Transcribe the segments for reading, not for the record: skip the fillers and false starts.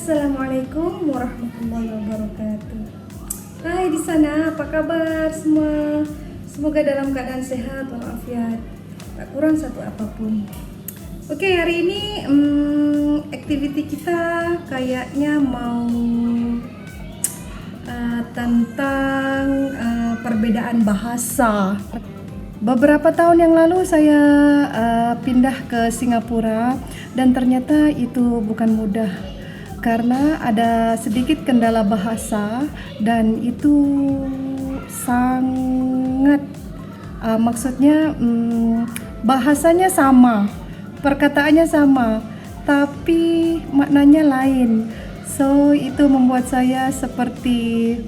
Assalamualaikum warahmatullahi wabarakatuh. Hai di sana, apa kabar semua? Semoga dalam keadaan sehat walafiat, tak kurang satu apapun. Oke, hari ini activity kita kayaknya mau tentang perbedaan bahasa. Beberapa tahun yang lalu saya pindah ke Singapura dan ternyata itu bukan mudah karena ada sedikit kendala bahasa dan itu sangat maksudnya bahasanya sama, perkataannya sama, tapi maknanya lain. So itu membuat saya seperti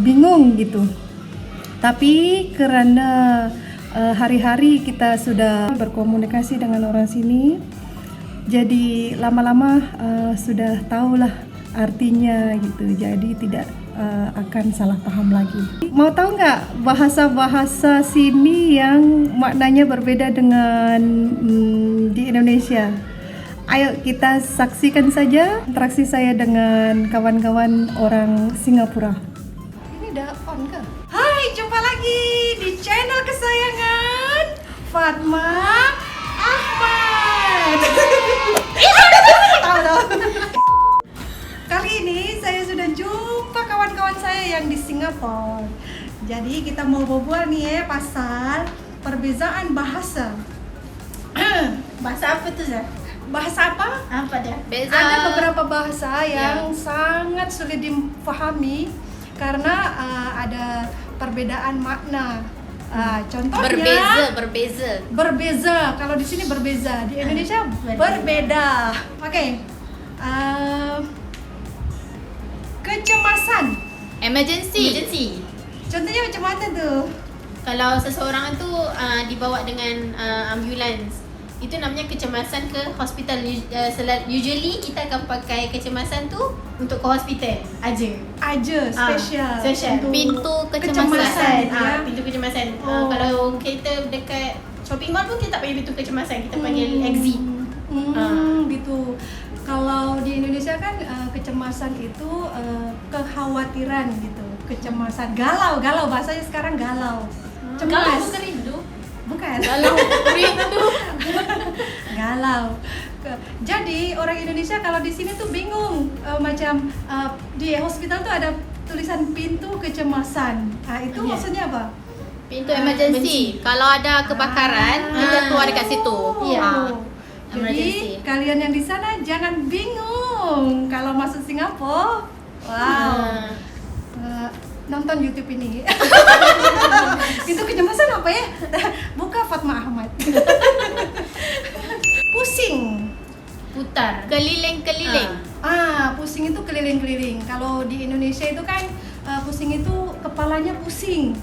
bingung gitu. Tapi karena hari-hari kita sudah berkomunikasi dengan orang sini, jadi lama-lama sudah tahulah artinya gitu. Jadi tidak akan salah paham lagi. Mau tahu nggak bahasa-bahasa sini yang maknanya berbeda dengan di Indonesia? Ayo kita saksikan saja interaksi saya dengan kawan-kawan orang Singapura. Ini udah on kah? Hai, jumpa lagi di channel kesayangan Fatma Ahmad. Kali ini saya sudah jumpa kawan-kawan saya yang di Singapura. Jadi kita mau berbual nih pasal perbezaan bahasa. Bahasa apa tuh, Zah? Bahasa apa? Apa dia? Beza. Ada beberapa bahasa yang sangat sulit dipahami karena ada perbedaan makna. Contohnya berbeza. Kalau di sini berbeza, di Indonesia berbeda. Oke. Kecemasan. Emergency. Contohnya macam mana tuh? Kalau seseorang tu dibawa dengan ambulans, itu namanya kecemasan ke hospital. Usually kita akan pakai kecemasan tu untuk ke hospital aja. Spesial. Untuk pintu Kecemasan, kecemasan. ya. Pintu kecemasan. Oh. Kalau kita dekat shopping mall pun kita tak panggil pintu kecemasan, kita panggil exit. Gitu. Kalau di Indonesia kan kecemasan itu kekhawatiran gitu. Kecemasan, galau bahasanya sekarang galau. Kalau bukan rindu. Bukan. Galau rindu. Galau. Jadi orang Indonesia kalau di sini tuh bingung, macam di hospital tuh ada tulisan pintu kecemasan. Itu Iya. maksudnya apa? Pintu emergency. Kalau ada kebakaran, kita keluar dekat situ. Iya. Jadi Emergency. kalian yang di sana jangan bingung kalau masuk Singapura. Wow. Nonton YouTube ini. Itu kecemasan apa ya? Buka Fatma Ahmad. Pusing. Putar. Keliling-keliling. Pusing itu keliling-keliling. Kalau di Indonesia itu kan pusing itu kepalanya pusing,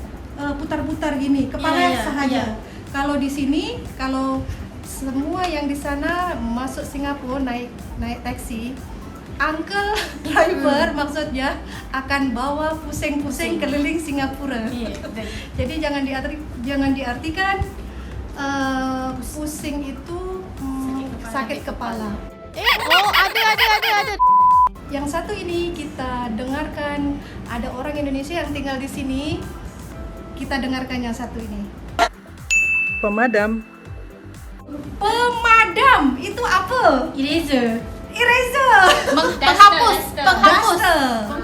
putar-putar gini, kepala Iya, sahaja. iya. Kalau di sini, kalau semua yang di sana masuk Singapura naik taksi, uncle driver maksudnya akan bawa pusing-pusing keliling Singapura. Iya. Jadi jangan diartikan pusing itu sakit kepala. Ada. Yang satu ini kita dengarkan, ada orang Indonesia yang tinggal di sini. Kita dengarkan yang satu ini. Pemadam. Pemadam itu apa? Eraser. Penghapus.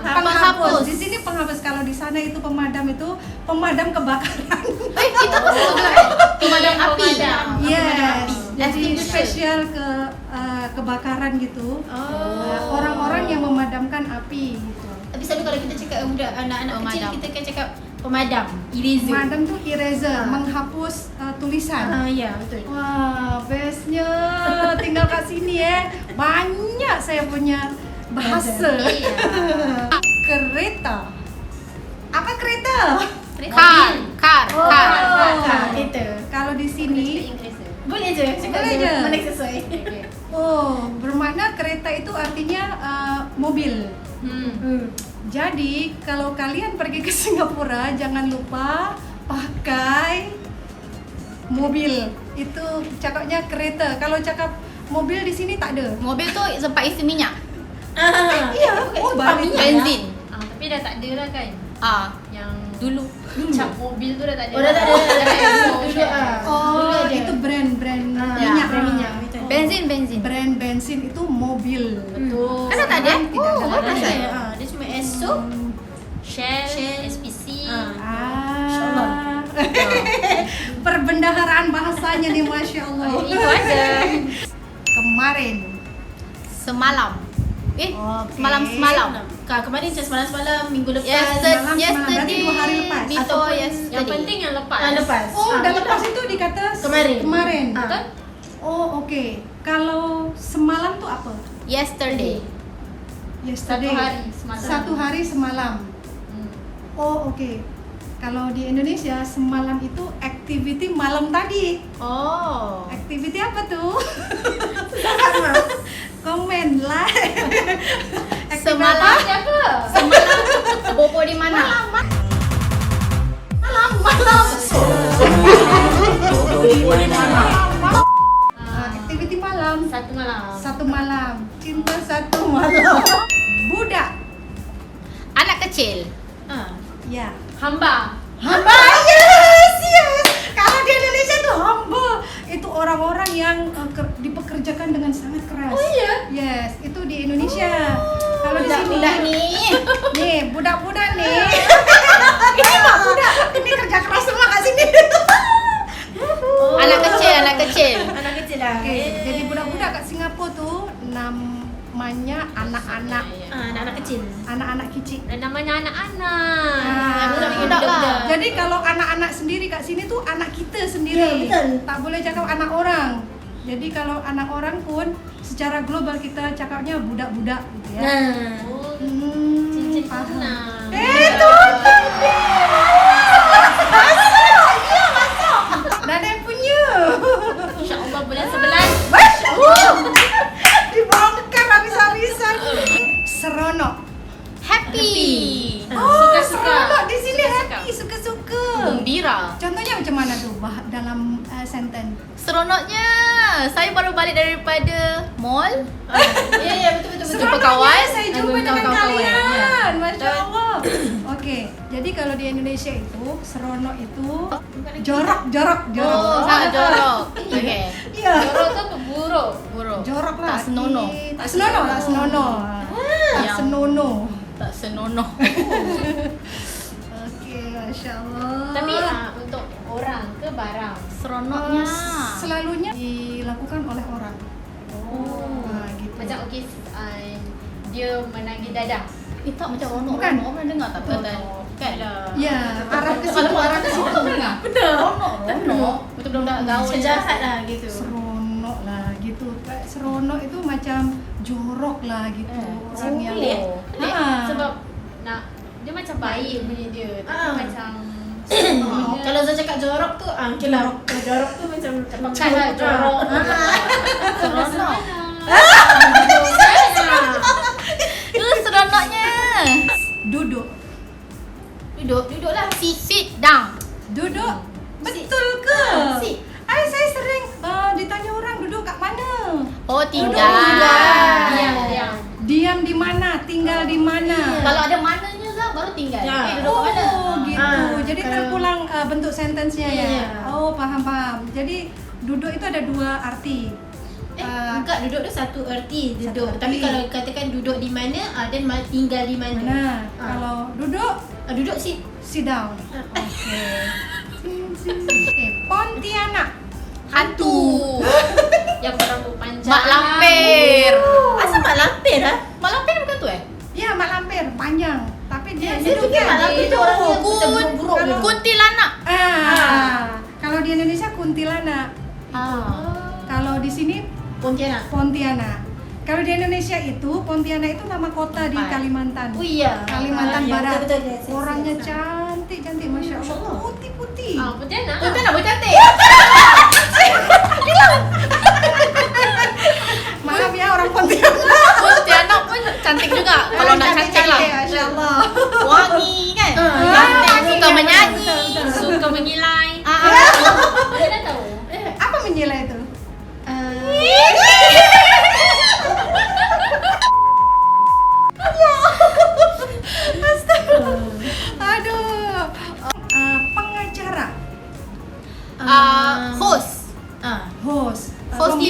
Penghapus. Di sini penghapus. Kalau di sana itu pemadam pemadam kebakaran. Itu pemadam api. Yes. Jadi Extinguisher. spesial ke kebakaran gitu. Orang-orang yang memadamkan api gitu. Tapi selalu kalau kita cakap budak anak-anak kecil, kita kan cakap pemadam. Eraser. Pemadam tuh eraser, menghapus tulisan. Ya, betul. Wah, bestnya tinggal kat sini banyak saya punya bahasa. Iya. Kereta. Apa kereta? Car. Kereta. Kalau di sini, Boleh je cakap Boleh je. mana sesuai. bermakna kereta itu artinya mobil. Jadi kalau kalian pergi ke Singapura jangan lupa pakai mobil. Itu cakapnya kereta. Kalau cakap mobil di sini tak ada. Mobil tu sempat isi minyak. Iya, obat. Benzin. Tapi dah tak ada lah kan. Yang dulu cap mobil tu dah tak ada. Oh, dah tak ada. Dulu Oh, itu brand minyak. brand minyak. Benzin. Brand bensin itu mobil. Betul. Kan dah tak ada? Tidak ada Tak lagi. ada. Dia cuma Esso. Shell, SPC. Ah. Perbendaharaan bahasanya nih, Masya Allah. Itu ada. Kemarin. Semalam. Oke. Semalam. Kemarin macam semalam minggu lepas. Semalam, berarti Yesterday. 2 hari lepas. Before yesterday. Yang penting yang lepas. Lepas. Oh, udah lepas itu dikata Kemarin. Betul? Oh, oke. Kalau semalam tuh apa? Yesterday. Yesterday. Satu hari semalam. 1 hari semalam. Oh, oke. Kalau di Indonesia semalam itu activity malam tadi. Oh. Activity apa tuh? Komen lah. Semalam apa? Semalam bobo di mana? Activity malam. Satu malam. Satu malam. Cinta satu malam. Budak. Anak kecil. Ya. Hamba. Hamba, yes. Kalau di Indonesia itu hamba, itu orang-orang yang dipekerjakan dengan sangat keras. Oh iya? Yes, itu di Indonesia. Kalau di sini, Budak-budak nih. nih budak-budak nih. Ini mah budak, ini kerja keras semua kat sini. Anak kecil. Anak kecil lah. Oke, jadi budak-budak kat Singapura tuh namanya anak-anak, Anak-anak kecil. anak-anak kecil. Dan namanya anak-anak. budak-budak lah. Jadi kalau anak-anak sendiri kat sini tuh anak kita sendiri. Ya, betul. Tak boleh cakap anak orang. Jadi kalau anak orang pun secara global kita cakapnya budak-budak gitu ya. Cincin paham. tunang. Dan yang punya. InsyaAllah bulan 11. Masya Allah. Dibongkar habis-habisan. Seronok. Happy. Oh, Suka-suka. seronok di sini Suka-suka. happy, suka-suka. Gembira. Contohnya macam mana tuh dalam sentence? Seronoknya saya baru balik daripada mall. Ya, betul. Seronoknya kawan. saya jumpa dengan Kawan-kawan. kalian. Masya Allah. Oke, jadi kalau di Indonesia itu seronok itu jorok. Oh, sangat jorok. Okey. Iya. Jorok tu apa? Buruk. Jorok lah. Tak senonoh. Tak senonoh. Tak Yang- senonoh. Tak senonoh. Oke, Masya Allah. Tapi untuk orang ke barang? Seronoknya. Selalunya dilakukan oleh orang. Oh. Gitu. Macam okey, dia menagih dadah. Tak macam ronok. Bukan. Orang dengar tak betul. Kan? Ya, arah ke situ, arah ke situ. Ronok. Betul-betul nak gaul jahat lah gitu. Seronok lah gitu. Seronok itu macam jorok lah gitu. Orang yang Pelik. Ha. Sebab nak dia macam baik bunyi dia. Tapi macam Kalau saya cakap jorok tu, okey lah. Jorok tu macam pekat lah jorok. Seronok. Seronok. Seronoknya. Duduk. Duduklah. Sit down. Duduk. Betul ke? Sit. Saya sering ditanya orang duduk kat mana? Oh, tinggal. Diam. Diam di mana? Tinggal di mana? Kalau ada mananya lah baru tinggal. Ya. Duduk kat mana? Gitu. Jadi kalau- terpulang bentuk sentensnya ya. Iya. Oh, paham. Jadi duduk itu ada 2 arti. Enggak, duduk tu satu erti Satu duduk. erti. Tapi kalau katakan duduk di mana, dan tinggal di mana. Mana? Kalau duduk, Duduk sit. sit down. Oke, Pontianak. Hantu. Yang berambut panjang. Mak lampir. Asal mak lampir lah? Mak lampir bukan tu Ya, mak lampir panjang. Tapi dia Saya fikir mak lampir tu orang yang macam buruk-buruk Kalau- Kuntilanak. Kalau di Indonesia kuntilanak. Kalau di sini Pontianak. Pontianak. Kalau di Indonesia itu Pontianak itu nama kota di Tempat. Kalimantan. Oh iya. Kalimantan Ya, Barat. betul-betul, ya, saya Orangnya tahu. cantik, Masya Allah. Putih-putih. Pontianak. Pontianak pun cantik. Maaf ya orang Pontianak. Pontianak pun cantik juga. Kalau nak cantik lah. Masya Allah. Wangi kan? Cantik. Suka menyanyi. Suka mengilai. Dia dah tahu. Apa menyela itu?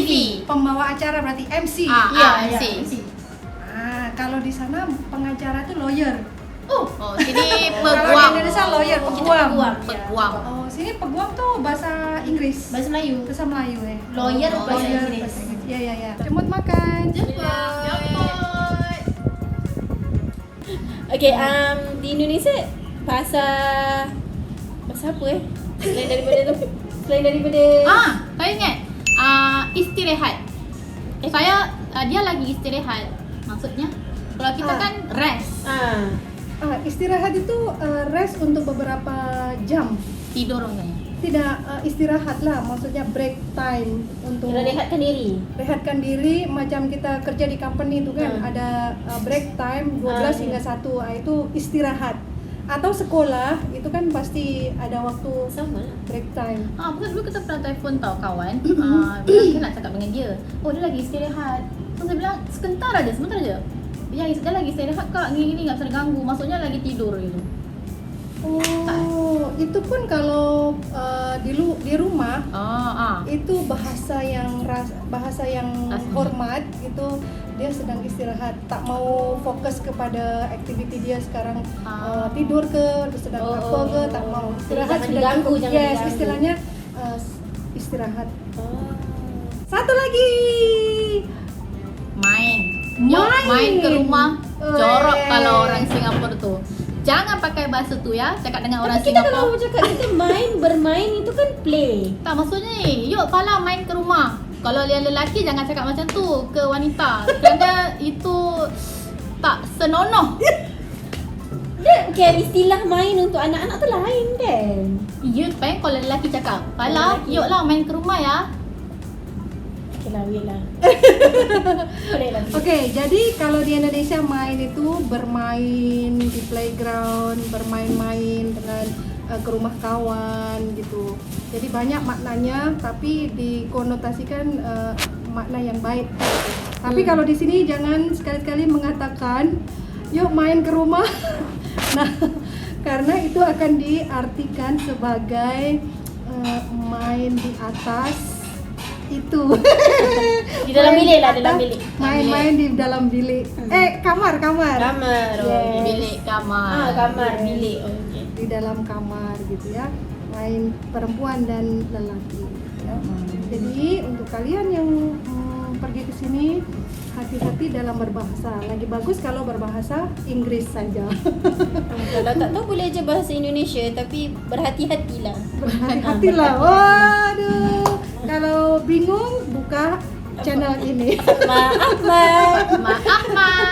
MV. Pembawa acara berarti MC. MC. Kalau di sana pengacara itu lawyer. Oh, sini Kalau di peguam. Indonesia lawyer, peguam. Peguam. Oh, sini peguam tuh bahasa Inggris. Bahasa Melayu. Bahasa Melayu ya. Lawyer bahasa Lawyer, Inggris. bahasa Inggris. Ya. Jemput makan. Okay, di Indonesia bahasa apa Selain daripada Saya ingat. Istirahat. Dia lagi istirahat. Maksudnya kalau kita kan rest, Istirahat itu rest untuk beberapa jam. tidur enggaknya. Tidak istirahat lah, maksudnya break time untuk rehatkan diri. rehatkan diri. Macam kita kerja di company itu kan ada break time 12 hingga 1, itu istirahat. Atau sekolah itu kan pasti ada waktu Sama lah. break time. Pasal dulu kita pernah telefon tau kawan. Bilang kita nak cakap dengan dia. Oh, dia lagi istirahat. Terus saya bilang sebentar aja. Dia lagi istirahat kak, gini enggak bisa ganggu. Maksudnya lagi tidur gitu. Oh, itu pun kalau di rumah itu bahasa yang hormat itu dia sedang istirahat, tak mau fokus kepada aktiviti dia sekarang, tidur ke, dia sedang apa ke, tak mau istirahat, Jangan sudah diganggu, cukup. jangan Yes, diganggu. istilahnya istirahat. Satu lagi main ke rumah. Jorok Weh. kalau orang Singapura tu. Jangan pakai bahasa tu ya, cakap dengan orang Kita Singapura. kalau cakap kita bermain itu kan play. Tak, maksudnya ni, yuk Fala main ke rumah. Kalau yang lelaki jangan cakap macam tu ke wanita. Kerana itu tak senonoh. Dia istilah main untuk anak-anak tu lain kan. Ya, supaya kalau lelaki cakap, Fala, yuklah main ke rumah ya. Okay lah, wait lah. Boleh lah. Oke, jadi kalau di Indonesia main itu bermain di playground, bermain-main dengan ke rumah kawan gitu. Jadi banyak maknanya, tapi dikonotasikan makna yang baik. Tapi kalau di sini jangan sekali-kali mengatakan yuk main ke rumah. Nah, karena itu akan diartikan sebagai main di atas itu. Di dalam bilik lah, dalam bilik. Main-main di dalam bilik. Kamar. Kamar. Yes. Bilik kamar. Kamar, bilik. Okay. Di dalam kamar gitu ya. Main perempuan dan lelaki. Ya. Jadi untuk kalian yang pergi ke sini, hati-hati dalam berbahasa. Lagi bagus kalau berbahasa Inggris saja. Kalau tak tahu boleh aja bahasa Indonesia, tapi berhati-hatilah. Berhati-hatilah. Waduh. Kalau bingung buka channel ini. Maaf, Mak.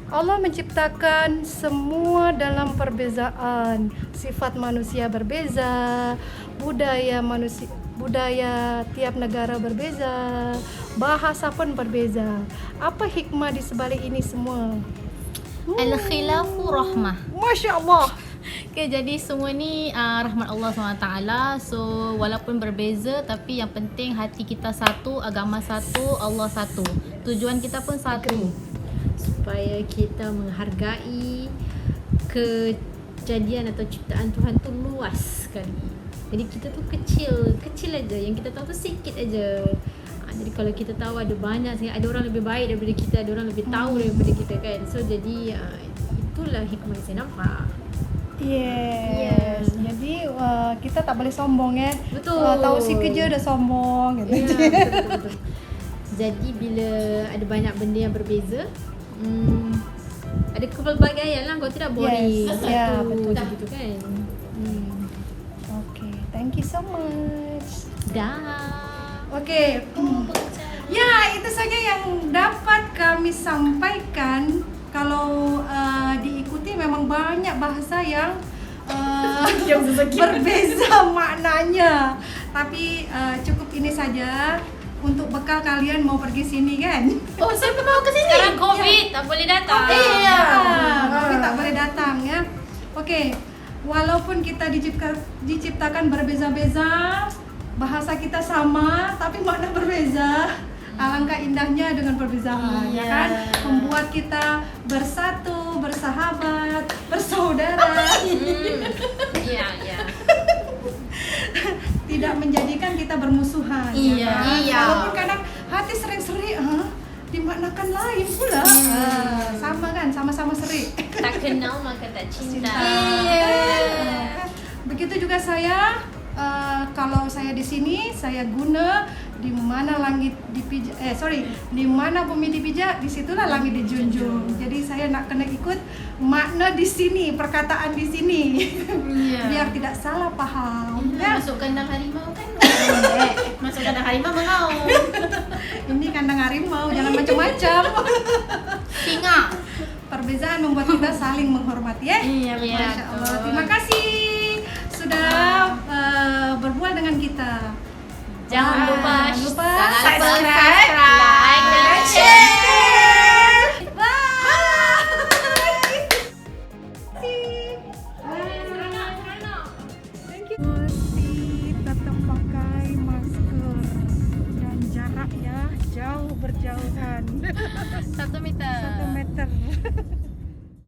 Allah menciptakan semua dalam perbezaan. Sifat manusia berbeza, budaya tiap negara berbeza, bahasa pun berbeza. Apa hikmah di sebalik ini semua? Al-khilafu rahmah. Masya Allah. Okay, jadi semua ni rahmat Allah SWT. So walaupun berbeza, tapi yang penting hati kita satu, agama satu, Allah satu, tujuan kita pun satu. Supaya kita menghargai kejadian atau ciptaan Tuhan tu luas sekali. Jadi kita tu kecil aja, yang kita tahu tu sikit aja. Jadi kalau kita tahu ada banyak, ada orang lebih baik daripada kita, ada orang lebih tahu daripada kita kan. So jadi itulah hikmah yang saya nampak. Yes. Jadi kita tak boleh sombong ya. Betul. Tahu si kerja dah sombong gitu. Ya, betul. Jadi bila ada banyak benda yang berbeza, ada kepelbagaian lah, kalau tidak boring. Yes, ya, betul. Gitu kan. Okay, thank you so much. Dah. Oke. Ya, itu saja yang dapat kami sampaikan. Kalau diikuti memang banyak bahasa yang berbeza maknanya. Tapi cukup ini saja untuk bekal kalian mau pergi sini kan? Oh, siapa mau ke sini? Sekarang COVID tak boleh datang. Iya. Tapi tak boleh datang ya. Oke. Walaupun kita diciptakan berbeza-beza, bahasa kita sama tapi makna berbeza. Alangkah indahnya dengan perbezaan, ya kan? Membuat kita bersatu, bersahabat, bersaudara. Iya. Tidak tidak menjadikan kita bermusuhan. Iya. ya kan? Iya. Walaupun kadang hati sering serik, dimaknakan lain pula. Sama kan, sama-sama serik. Tak kenal maka tak cinta. Begitu juga saya, kalau saya di sini saya guna di mana langit dipijak, di mana bumi dipijak, disitulah langit dijunjung. Jadi saya nak kena ikut makna di sini, perkataan di sini, biar tidak salah paham. Ya. Masuk kandang harimau kan? Masuk kandang harimau mau. Ini kandang harimau, jangan macam-macam. Singa. Perbezaan membuat kita saling menghormati ya. Iya, Masya Allah. Terima kasih sudah berbual dengan kita. Jangan lupa subscribe, like, dan share. Mesti tetap pakai masker dan jarak ya, jauh berjauhan.